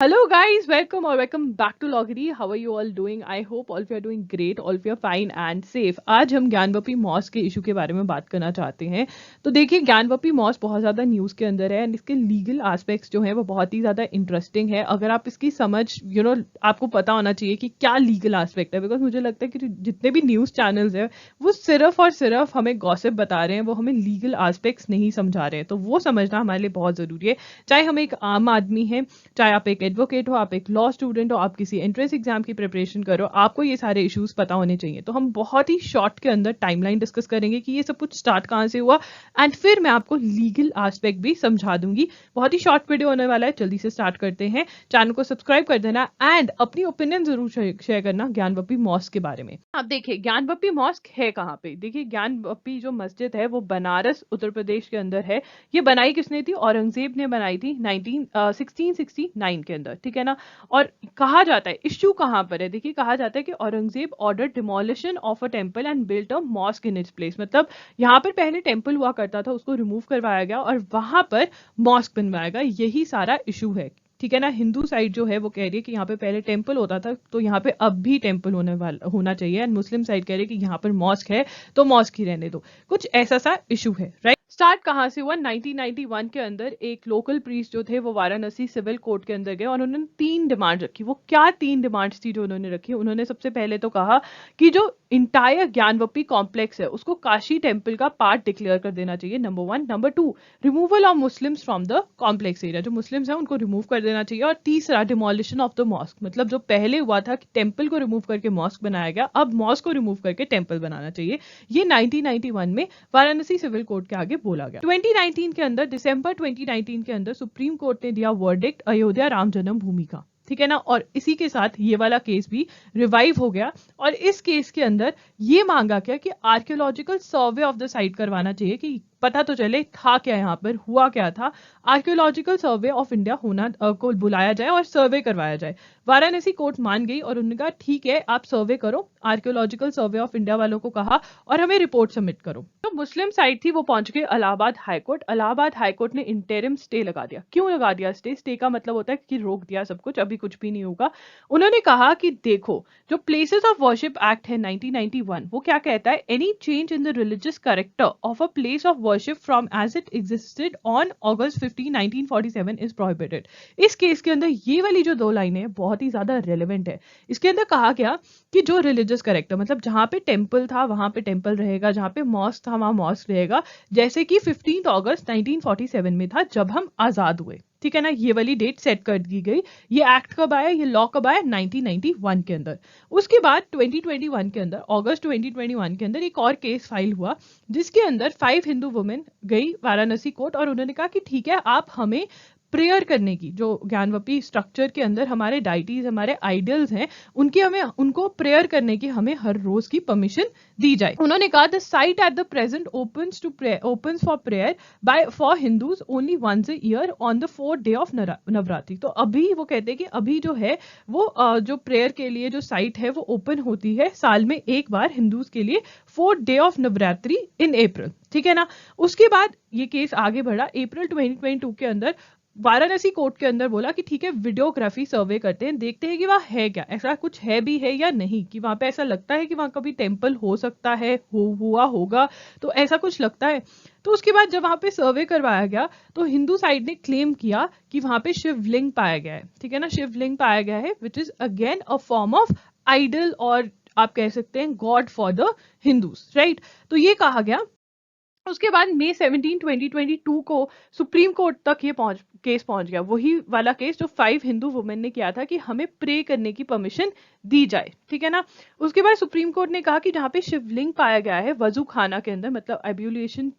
Hello guys, welcome or welcome back to Loggery. How are you all doing? I hope all of you are doing great, all of you are fine and safe. आज हम Gyanvapi moss के issue के बारे में बात करना चाहते हैं। तो देखिए, ज्ञानवपी मॉस बहुत ज़्यादा न्यूज़ के अंदर है एंड इसके लीगल एस्पेक्ट्स जो हैं वो बहुत ही ज़्यादा इंटरेस्टिंग है। अगर आप इसकी समझ आपको पता होना चाहिए कि क्या लीगल एस्पेक्ट है, बिकॉज मुझे लगता है कि जितने भी न्यूज़ चैनल्स हैं वो सिर्फ और सिर्फ हमें गॉसिप बता रहे हैं, वो हमें लीगल एस्पेक्ट्स नहीं समझा रहे हैं। तो वो समझना हमारे लिए बहुत ज़रूरी है। चाहे हम एक आम आदमी हैं, चाहे आप एक एडवोकेट हो, आप एक लॉ स्टूडेंट हो, आप किसी एंट्रेंस एग्जाम की प्रिपरेशन करो, आपको ये सारे इश्यूज पता होने चाहिए। तो हम बहुत ही शॉर्ट के अंदर टाइमलाइन डिस्कस करेंगे कि ये सब कुछ स्टार्ट कहाँ से हुआ एंड फिर मैं आपको लीगल एस्पेक्ट भी समझा दूंगी। बहुत ही शॉर्ट वीडियो होने वाला है, जल्दी से स्टार्ट करते हैं। चैनल को सब्सक्राइब कर देना एंड अपनी ओपिनियन जरूर शेयर करना ज्ञानवपी मॉस्क के बारे में। अब देखिए, ज्ञानवपी मॉस्क है कहाँ पे। देखिए, ज्ञानवपी जो मस्जिद है वो बनारस उत्तर प्रदेश के अंदर है। ये बनाई किसने थी? औरंगजेब ने बनाई थी 1669 के अंदर, ठीक है ना। और कहा जाता है, इश्यू कहाँ पर है, देखिए कहा जाता है कि Aurangzeb order demolition of a temple and built a mosque in its place. मतलब यहाँ पर पहले टेम्पल हुआ करता था, उसको रिमूव करवाया गया और वहां पर मॉस्क बनवाया गया। यही सारा इशू है, ठीक है ना। हिंदू साइड जो है वो कह रही है कि यहाँ पे पहले टेम्पल होता था तो यहाँ पे अब भी टेम्पल होना चाहिए, एंड मुस्लिम साइड कह रही है कि यहाँ पर मॉस्क है तो मॉस्क ही रहने दो। कुछ ऐसा सा इशू है, राइट। स्टार्ट कहाँ से हुआ? 1991 के अंदर एक लोकल प्रीस्ट जो थे वो वाराणसी सिविल कोर्ट के अंदर गए और उन्होंने 3 डिमांड रखी। वो क्या 3 डिमांड्स थी जो उन्होंने रखी? उन्होंने सबसे पहले तो कहा कि जो इंटायर ज्ञानवपी कॉम्प्लेक्स है उसको काशी टेम्पल का पार्ट डिक्लेयर कर देना चाहिए, number 1। Number 2, removal of Muslims from the complex area, जो मुस्लिम्स हैं उनको रिमूव कर देना चाहिए। और तीसरा, डिमोलिशन ऑफ द मॉस्क, मतलब जो पहले हुआ था कि टेम्पल को रिमूव करके मॉस्क बनाया गया, अब मॉस्क को रिमूव करके टेम्पल बनाना चाहिए। ये 1991 में वाराणसी सिविल कोर्ट के आगे बोला गया। 2019 के अंदर, दिसंबर 2019 के अंदर सुप्रीम कोर्ट ने दिया वर्डिक्ट अयोध्या राम जन्मभूमि का, ठीक है ना। और इसी के साथ ये वाला केस भी रिवाइव हो गया और इस केस के अंदर ये मांगा गया कि archaeological survey of the site करवाना चाहिए कि पता तो चले था क्या, यहाँ पर हुआ क्या था। आर्कियोलॉजिकल सर्वे ऑफ इंडिया को बुलाया जाए और सर्वे करवाया जाए। वाराणसी कोर्ट मान गई और उन्होंने कहा ठीक है, आप सर्वे करो। आर्कियोलॉजिकल सर्वे ऑफ इंडिया वालों को कहा और हमें रिपोर्ट सबमिट करो। तो मुस्लिम साइड थी वो पहुंच गई इलाहाबाद हाईकोर्ट। इलाहाबाद हाईकोर्ट ने इंटरिम स्टे लगा दिया। क्यों लगा दिया स्टे? स्टे का मतलब होता है कि रोक दिया सब कुछ, अभी कुछ भी नहीं होगा। उन्होंने कहा कि देखो, जो प्लेसेस ऑफ वर्शिप एक्ट है 1991, वो क्या कहता है? Any change in the religious character of a place of worship from as it existed on August 15, 1947 is prohibited. इस केस के अंदर ये वाली जो 2 लाइनें हैं बहुत ही ज्यादा रेलेवेंट है। इसके अंदर कहा गया कि जो रिलीजियस कैरेक्टर, मतलब जहां पे टेम्पल था वहां पे टेम्पल रहेगा, जहां पे मॉस्क था वहां मॉस्क रहेगा, जैसे कि 15 अगस्त 1947 में था जब हम आजाद हुए, ठीक है ना। ये वाली डेट सेट कर दी गई। ये एक्ट कब आया, ये लॉ कब आया? 1991 के अंदर। उसके बाद 2021 के अंदर, अगस्त 2021 के अंदर एक और केस फाइल हुआ जिसके अंदर 5 हिंदू वुमेन गई वाराणसी कोर्ट और उन्होंने कहा कि ठीक है, आप हमें प्रेयर करने की, जो ज्ञानवपी स्ट्रक्चर के अंदर हमारे डाइटीज, हमारे आइडल्स हैं, उनको प्रेयर करने की हमें हर रोज की परमिशन दी जाए। उन्होंने कहा the site at the present opens for prayer by for Hindus only once a year on the 4th day of Navratri. तो अभी वो कहते हैं कि अभी जो है वो जो प्रेयर के लिए जो साइट है वो ओपन होती है साल में एक बार हिंदूज के लिए, 4th डे ऑफ नवरात्रि इन अप्रैल, ठीक है ना। उसके बाद ये केस आगे बढ़ा। अप्रैल 2022 के अंदर वाराणसी कोर्ट के अंदर बोला कि ठीक है, वीडियोग्राफी सर्वे करते हैं, देखते हैं कि वहाँ है क्या, ऐसा कुछ है भी है या नहीं, कि वहां पे ऐसा लगता है कि वहां कभी टेम्पल हो सकता है, हुआ होगा, तो ऐसा कुछ लगता है। तो उसके बाद जब वहां पे सर्वे करवाया गया तो हिंदू साइड ने क्लेम किया कि वहां पे शिवलिंग पाया गया है, ठीक है ना। शिवलिंग पाया गया है which is again a form of idol, और आप कह सकते हैं god for the Hindus, right. तो ये कहा गया। उसके बाद मई 17, 2022 को सुप्रीम कोर्ट तक ये केस पहुंच गया। वही वाला केस जो 5 हिंदू वुमेन ने किया था कि हमें प्रे करने की परमिशन दी जाए, ठीक है ना। उसके बाद सुप्रीम कोर्ट ने कहा कि जहां पे शिवलिंग पाया गया है वजू खाना के अंदर, मतलब एब्यूलेशन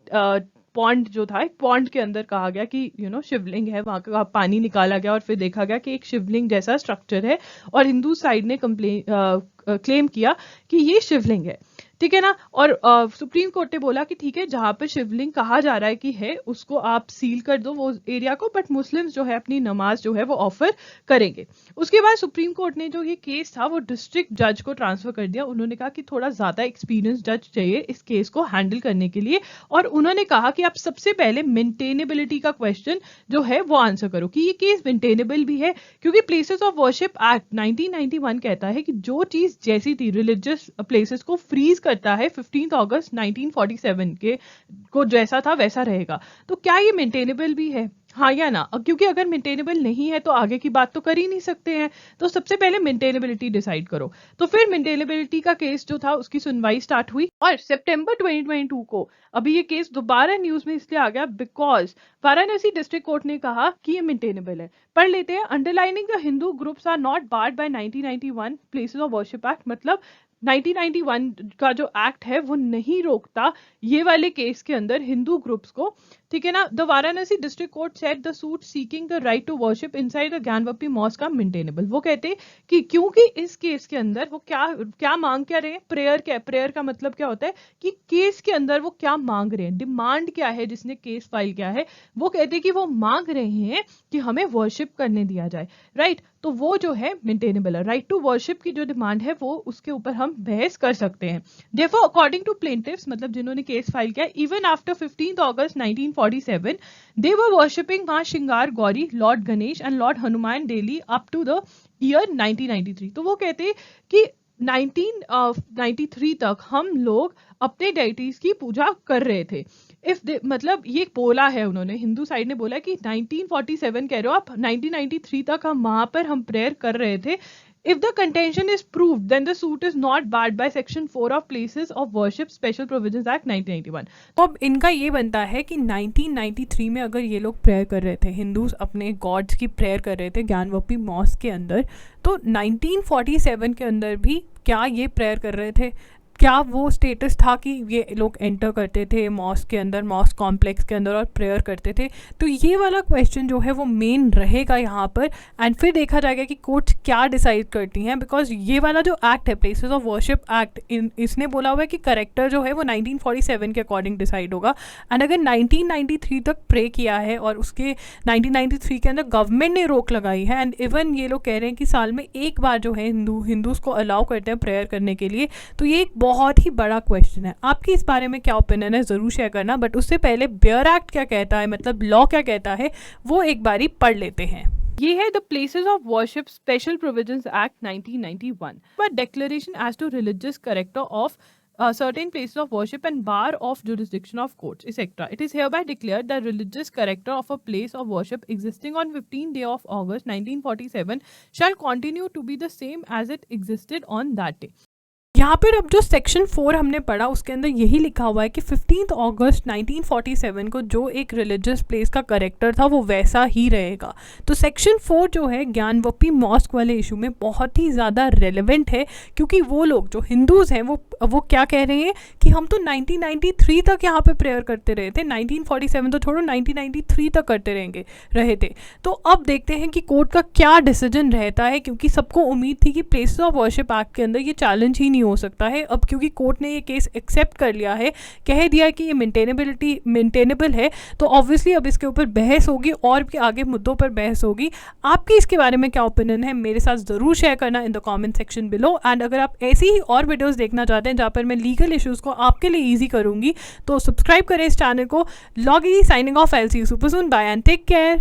पॉन्ड जो था, एक पॉन्ड के अंदर कहा गया कि शिवलिंग है, वहां का पानी निकाला गया और फिर देखा गया कि एक शिवलिंग जैसा स्ट्रक्चर है और हिंदू साइड ने क्लेम किया कि ये शिवलिंग है, ठीक है ना। और सुप्रीम कोर्ट ने बोला कि ठीक है, जहां पर शिवलिंग कहा जा रहा है कि है, उसको आप सील कर दो वो एरिया को, बट मुस्लिम्स जो है अपनी नमाज जो है वो ऑफर करेंगे। उसके बाद सुप्रीम कोर्ट ने जो ये केस था वो डिस्ट्रिक्ट जज को ट्रांसफर कर दिया। उन्होंने कहा कि थोड़ा ज्यादा एक्सपीरियंस जज चाहिए इस केस को हैंडल करने के लिए, और उन्होंने कहा कि आप सबसे पहले मेंटेनेबिलिटी का क्वेश्चन जो है वो आंसर करो कि ये केस मेंटेनेबल भी है, क्योंकि प्लेसेस ऑफ वर्शिप एक्ट 1991 कहता है कि जो चीज जैसी थी रिलीजियस प्लेसेस को फ्रीज करता है 15 अगस्त 1947 के को जैसा था वैसा रहेगा। तो क्या ये मेंटेनेबल भी है, हाँ या ना? क्योंकि अगर मेंटेनेबल नहीं है तो आगे की बात तो कर ही नहीं सकते हैं। तो सबसे पहले मेंटेनेबिलिटी डिसाइड करो। तो फिर मेंटेनेबिलिटी का केस जो था उसकी सुनवाई स्टार्ट हुई, और सितंबर 2022 को अभी ये केस दोबारा न्यूज में इसलिए आ गया बिकॉज वाराणसी डिस्ट्रिक्ट कोर्ट ने कहा कि ये मेंटेनेबल है। पढ़ लेते हैं। Underlining the Hindu groups are not barred by 1991 places of worship act, मतलब 1991 का जो एक्ट है वो नहीं रोकता ये वाले केस के अंदर हिंदू ग्रुप्स को, ठीक है ना। The Varanasi district court said the suit seeking the right to worship inside the Gyanvapi mosque का मेंटेनेबल। वो कहते कि क्योंकि इस केस के अंदर वो क्या मांग क्या रहे हैं, प्रेयर का मतलब क्या होता है कि केस के अंदर वो क्या मांग रहे हैं, डिमांड क्या है जिसने केस फाइल किया है। वो कहते कि वो मांग रहे हैं कि हमें वर्शिप करने दिया जाए, राइट। तो वो जो है मेंटेनेबल है। राइट टू वर्शिप की जो डिमांड है वो उसके ऊपर हम बहस कर सकते हैं। Therefore, according to plaintiffs, मतलब जिन्होंने केस फाइल किया, even after 15th August 1947, they were worshipping मां श्रृंगार Gauri, Lord Ganesh and Lord Hanuman daily up to the year 1993। तो वो कहते कि 1993 तक हम लोग अपने डेटीज की पूजा कर रहे थे। मतलब ये बोला है उन्होंने, हिंदू साइड ने बोला कि 1947 कह रहे हो आप, 1993 तक हम वहां पर हम प्रेयर कर रहे थे। If the contention is proved, then the suit is not barred by Section 4 of Places of Worship Special Provisions Act 1991। तो अब इनका ये बनता है कि 1993 में अगर ये लोग प्रेयर कर रहे थे, हिंदूज अपने गॉड्स की प्रेयर कर रहे थे ज्ञानवापी मॉस्क के अंदर, तो 1947 के अंदर भी क्या ये प्रेयर कर रहे थे? क्या वो स्टेटस था कि ये लोग एंटर करते थे मॉस्क के अंदर, मॉस्क कॉम्प्लेक्स के अंदर और प्रेयर करते थे? तो ये वाला क्वेश्चन जो है वो मेन रहेगा यहाँ पर, एंड फिर देखा जाएगा कि कोर्ट क्या डिसाइड करती हैं। बिकॉज ये वाला जो एक्ट है प्लेसेस ऑफ वर्शिप एक्ट, इसने बोला हुआ है कि करेक्टर जो है वो 1947 के अकॉर्डिंग डिसाइड होगा। एंड अगर 1993 तक प्रे किया है और उसके 1993 के अंदर गवर्नमेंट ने रोक लगाई है, एंड इवन ये लोग कह रहे हैं कि साल में एक बार जो है हिंदूज को अलाउ करते हैं प्रेयर करने के लिए, तो ये एक बहुत ही बड़ा क्वेश्चन है। आपकी इस बारे में क्या ओपिनियन है ज़रूर शेयर करना, बट उससे पहले बेयर एक्ट क्या कहता है, मतलब लॉ क्या कहता है, वो एक बारी पढ़ लेते हैं। ये है the places of worship special provisions act 1991, but declaration as to religious character of certain places of worship and bar of jurisdiction of courts, etc. It is hereby declared that religious character of a place of worship existing on 15th day of August 1947 shall continue to be the same as it existed on that day. यहाँ पर अब जो section 4 हमने पढ़ा उसके अंदर यही लिखा हुआ है कि 15 अगस्त 1947 को जो एक रिलीजियस प्लेस का करेक्टर था वो वैसा ही रहेगा। तो सेक्शन 4 जो है ज्ञानवापी मॉस्क वाले इशू में बहुत ही ज़्यादा रेलेवेंट है, क्योंकि वो लोग जो हिंदूज़ हैं वो क्या कह रहे हैं कि हम तो 1993 तक यहाँ पे प्रेयर करते रहे थे, 1947 तो छोड़ो 1993 तक करते रहे थे। तो अब देखते हैं कि कोर्ट का क्या डिसीजन रहता है, क्योंकि सबको उम्मीद थी कि प्लेसेस ऑफ वर्शिप एक्ट के अंदर ये चैलेंज ही नहीं हो सकता है। अब क्योंकि कोर्ट ने ये केस एक्सेप्ट कर लिया है, कह दिया कि ये मेंटेनेबल है, तो ऑब्वियसली अब इसके ऊपर बहस होगी और भी आगे मुद्दों पर बहस होगी। आपकी इसके बारे में क्या ओपिनियन है मेरे साथ ज़रूर शेयर करना in the comment section below. And अगर आप ऐसी ही और वीडियोस देखना चाहते हैं जहाँ पर मैं लीगल इश्यूज़ को आपके लिए ईजी करूँगी, तो सब्सक्राइब करें इस चैनल को। लॉगिरी signing off, I will see you super soon, bye and take care.